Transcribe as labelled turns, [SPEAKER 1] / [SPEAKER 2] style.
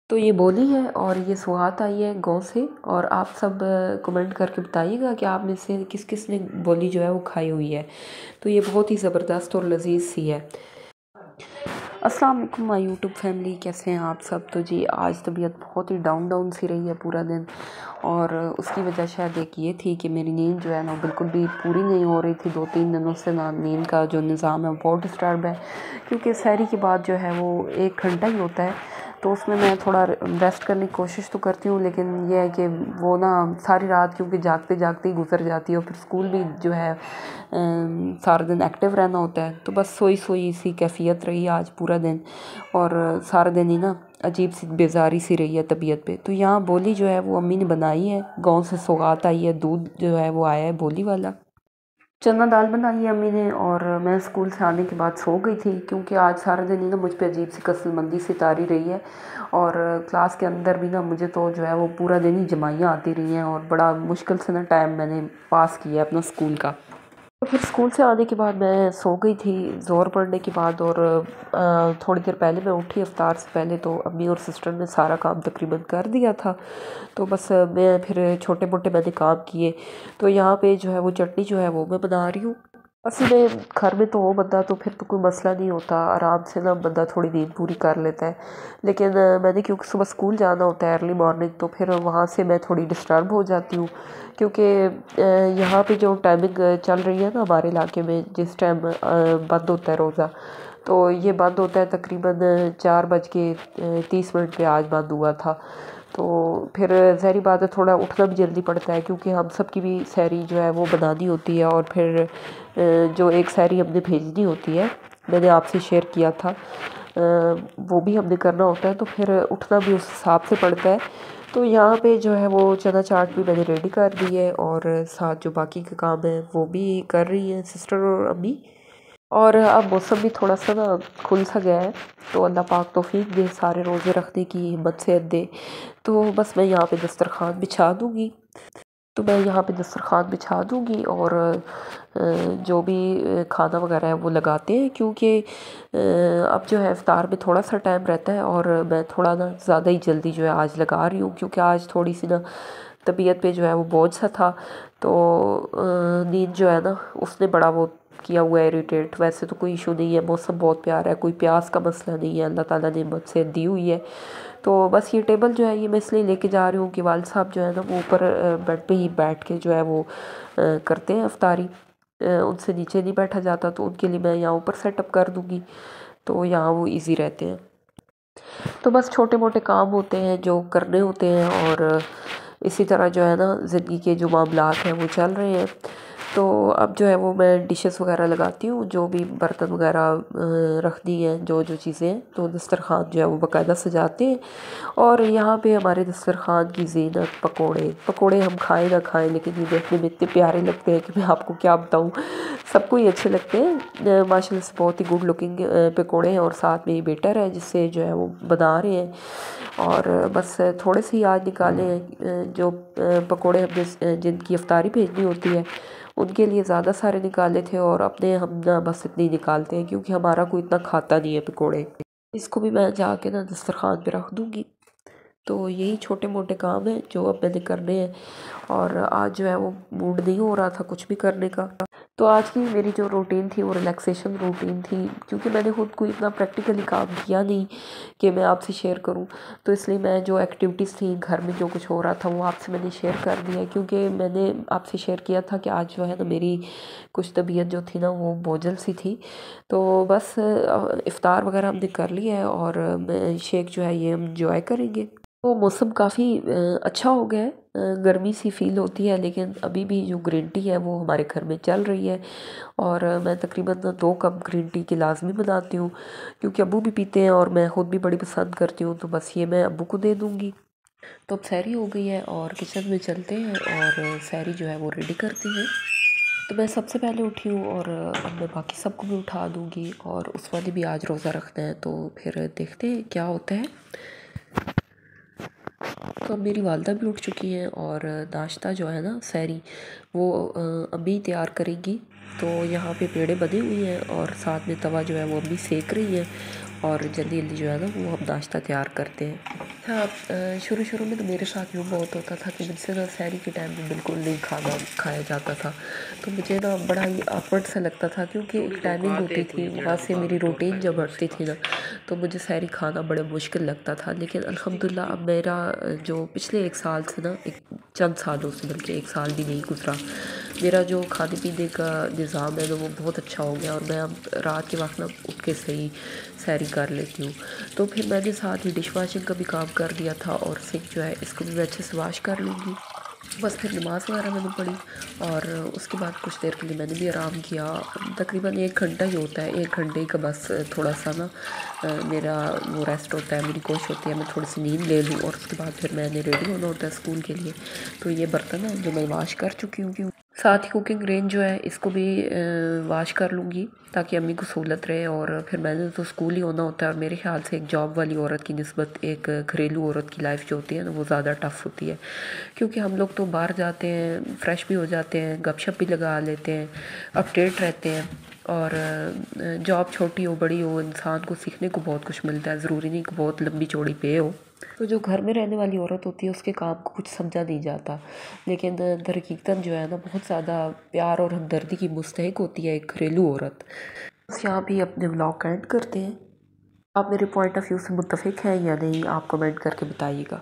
[SPEAKER 1] तो ये बोली है और ये सौगात आई है गाँव से। और आप सब कमेंट करके बताइएगा कि आप में से किस किस ने बोली जो है वो खाई हुई है। तो ये बहुत ही ज़बरदस्त और लजीज सी है। अस्सलाम वालेकुम माय यूट्यूब फैमिली, कैसे हैं आप सब। तो जी आज तबीयत बहुत ही डाउन सी रही है पूरा दिन, और उसकी वजह शायद एक ये थी कि मेरी नींद जो है ना बिल्कुल भी पूरी नहीं हो रही थी। 2-3 दिनों से ना नींद का जो निज़ाम है वो बहुत डिस्टर्ब है, क्योंकि सहरी के बाद जो है वो 1 घंटा ही होता है। तो उसमें मैं थोड़ा रेस्ट करने की कोशिश तो करती हूँ, लेकिन यह है कि वो ना सारी रात क्योंकि जागते जागते ही गुजर जाती है, और फिर स्कूल भी जो है सारा दिन एक्टिव रहना होता है। तो बस सोई सोई सी कैफियत रही आज पूरा दिन, और सारा दिन ही ना अजीब सी बेजारी सी रही है तबीयत पे। तो यहाँ बोली जो है वो अम्मी ने बनाई है, गांव से सौगात आई है, दूध जो है वो आया है बोली वाला। चना दाल बनाई है अम्मी ने, और मैं स्कूल से आने के बाद सो गई थी, क्योंकि आज सारा दिन ही ना मुझ पे अजीब सी कसलमंदी सी तारी रही है। और क्लास के अंदर भी ना मुझे तो जो है वो पूरा दिन ही जमाइयाँ आती रही हैं, और बड़ा मुश्किल से ना टाइम मैंने पास किया अपना स्कूल का। तो फिर स्कूल से आने के बाद मैं सो गई थी ज़ोर पड़ने के बाद, और थोड़ी देर पहले मैं उठी इफ्तार से पहले। तो अम्मी और सिस्टर ने सारा काम तकरीबन कर दिया था, तो बस मैं फिर छोटे मोटे मैंने काम किए। तो यहाँ पे जो है वो चटनी जो है वो मैं बना रही हूँ। असली में घर में तो हो बंदा तो फिर तो कोई मसला नहीं होता, आराम से ना बंदा थोड़ी नींद पूरी कर लेता है। लेकिन मैंने क्योंकि सुबह स्कूल जाना होता है अर्ली मॉर्निंग, तो फिर वहाँ से मैं थोड़ी डिस्टर्ब हो जाती हूँ, क्योंकि यहाँ पे जो टाइमिंग चल रही है ना हमारे इलाके में, जिस टाइम बंद होता है रोज़ा, तो ये बंद होता है तकरीबन 4:30 पे आज बंद हुआ था। तो फिर ज़ाहिर बात है थोड़ा उठना भी जल्दी पड़ता है, क्योंकि हम सब की भी सहरी जो है वो बनानी होती है, और फिर जो एक सहरी हमने भेजनी होती है, मैंने आपसे शेयर किया था, वो भी हमने करना होता है, तो फिर उठना भी उस हिसाब से पड़ता है। तो यहाँ पे जो है वो चना चाट भी मैंने रेडी कर दी है, और साथ जो बाकी के काम है वो भी कर रही हैं सिस्टर और अम्मी। और अब मौसम भी थोड़ा सा ना खुल सा गया है, तो अल्लाह पाक तौफीक दे, सारे रोज़े रखने की हिम्मत से दे। तो बस मैं यहाँ पे दस्तरखान बिछा दूँगी। तो मैं यहाँ पे दस्तरखान बिछा दूँगी, और जो भी खाना वगैरह है वो लगाते हैं, क्योंकि अब जो है इफ्तार में थोड़ा सा टाइम रहता है, और मैं थोड़ा ना ज़्यादा ही जल्दी जो है आज लगा रही हूँ, क्योंकि आज थोड़ी सी ना तबीयत पे जो है वो बोझ सा था। तो नींद जो है ना उसने बड़ा वो किया हुआ है इरिटेट। वैसे तो कोई इशू नहीं है, मौसम बहुत प्यारा है, कोई प्यास का मसला नहीं है, अल्लाह ताला ने मुझसे दी हुई है। तो बस ये टेबल जो है ये मैं इसलिए लेके जा रही हूँ कि वाल साहब जो है ना वो ऊपर बेड पे ही बैठ के जो है वो करते हैं अफ्तारी, उनसे नीचे नहीं बैठा जाता, तो उनके लिए मैं यहाँ ऊपर सेटअप कर दूँगी, तो यहाँ वो इजी रहते हैं। तो बस छोटे मोटे काम होते हैं जो करने होते हैं, और इसी तरह जो है ना ज़िंदगी के जो मामलात हैं वो चल रहे हैं। तो अब जो है वो मैं डिशेस वगैरह लगाती हूँ, जो भी बर्तन वगैरह रखनी है, जो जो चीज़ें हैं, तो दस्तरखान जो है वो बाकायदा सजाते हैं। और यहाँ पे हमारे दस्तरखान की ज़ीनत पकोड़े पकोड़े हम खाएं ना खाएं, लेकिन ये देखने में इतने प्यारे लगते हैं कि मैं आपको क्या बताऊँ, सबको ही अच्छे लगते हैं माशाल्लाह से। बहुत ही गुड लुकिंग पकोड़े हैं, और साथ में ये बेटर है जिससे जो है वो बना रहे हैं। और बस थोड़े से ही आज निकाले हैं, जो पकोड़े हमने जिनकी अफ्तारी भेजनी होती है उनके लिए ज़्यादा सारे निकाले थे, और अपने हम ना बस इतने ही निकालते हैं, क्योंकि हमारा कोई इतना खाता नहीं है पकोड़े। इसको भी मैं जाके ना दस्तरखान पे रख दूँगी। तो यही छोटे मोटे काम हैं जो अब मैंने करने हैं, और आज जो है वो मूड नहीं हो रहा था कुछ भी करने का। तो आज की मेरी जो रूटीन थी वो रिलैक्सेशन रूटीन थी, क्योंकि मैंने खुद कोई इतना प्रैक्टिकली काम किया नहीं कि मैं आपसे शेयर करूं। तो इसलिए मैं जो एक्टिविटीज़ थी घर में जो कुछ हो रहा था वो आपसे मैंने शेयर कर दिया, क्योंकि मैंने आपसे शेयर किया था कि आज जो है ना मेरी कुछ तबीयत जो थी ना वो बोझल सी थी। तो बस इफ़्तार वगैरह हमने कर लिया है, और शेक जो है ये हम इंजॉय करेंगे। तो मौसम काफ़ी अच्छा हो गया है, गर्मी सी फील होती है, लेकिन अभी भी जो ग्रीन टी है वो हमारे घर में चल रही है। और मैं तकरीबन 2 कप ग्रीन टी की लाजमी बनाती हूँ, क्योंकि अब्बू भी पीते हैं और मैं ख़ुद भी बड़ी पसंद करती हूँ। तो बस ये मैं अब्बू को दे दूँगी। तो अब सहरी हो गई है, और किचन में चलते हैं और सहरी जो है वो रेडी करते हैं। तो मैं सबसे पहले उठी हूँ, और अब मैं बाकी सबको भी उठा दूँगी, और उस वाली भी आज रोज़ा रखना है, तो फिर देखते हैं क्या होता है। तो अब मेरी वालदा भी उठ चुकी हैं, और नाश्ता जो है ना सहरी वो अम्मी तैयार करेंगी। तो यहाँ पे पेड़े बने हुए हैं, और साथ में तवा जो है वो अम्मी सेक रही है, और जल्दी जल्दी जो है ना वो हम नाश्ता तैयार करते हैं। हाँ, शुरू में तो मेरे साथ यूँ बहुत होता था कि मुझसे ना सहरी के टाइम में बिल्कुल नहीं खाना खाया जाता था। तो मुझे ना बड़ा ही awkward सा लगता था, क्योंकि एक टाइमिंग होती थी, वहाँ से मेरी रूटीन जब हटती थी ना, तो मुझे सहरी खाना बड़ा मुश्किल लगता था। लेकिन अल्हम्दुलिल्लाह अब मेरा जो पिछले 1 साल से ना, एक चंद सालों से, बल्कि 1 साल भी नहीं गुजरा, मेरा जो खाने पीने का निज़ाम है ना वो बहुत अच्छा हो गया, और मैं अब रात के वक्त ना उठ के सही सहरी कर लेती हूँ। तो फिर मैंने साथ ही डिश वॉशिंग का भी काम कर दिया था, और सिंक जो है इसको भी मैं अच्छे से वॉश कर लूँगी। बस फिर नमाज़ वगैरह मैंने पढ़ी, और उसके बाद कुछ देर के लिए मैंने भी आराम किया। तकरीबन 1 घंटा ही होता है, 1 घंटे का बस थोड़ा सा ना मेरा वो रेस्ट होता है, मेरी कोशिश होती है मैं थोड़ी सी नींद ले लूँ, और उसके बाद फिर मैंने रेडी होना होता है स्कूल के लिए। तो ये बर्तन है जो मैं वॉश कर चुकी हूँ, साथ ही कुकिंग रेंज जो है इसको भी वॉश कर लूँगी, ताकि अम्मी को सहूलत रहे। और फिर मैंने तो स्कूल ही होना होता है, और मेरे ख्याल से एक जॉब वाली औरत की निस्बत एक घरेलू औरत की लाइफ जो होती है ना वो ज़्यादा टफ़ होती है, क्योंकि हम लोग तो बाहर जाते हैं, फ्रेश भी हो जाते हैं, गपशप भी लगा लेते हैं, अपडेट रहते हैं। और जॉब छोटी हो बड़ी हो, इंसान को सीखने को बहुत कुछ मिलता है, ज़रूरी नहीं कि बहुत लंबी चौड़ी पे हो। तो जो घर में रहने वाली औरत होती है उसके काम को कुछ समझा नहीं जाता, लेकिन दरहकीकत जो है ना बहुत ज़्यादा प्यार और हमदर्दी की मुस्तहिक होती है एक घरेलू औरत। बस यहाँ भी अपने व्लॉग का एंड करते हैं। आप मेरे पॉइंट ऑफ व्यू से मुत्तफिक हैं या नहीं, आप कमेंट करके बताइएगा।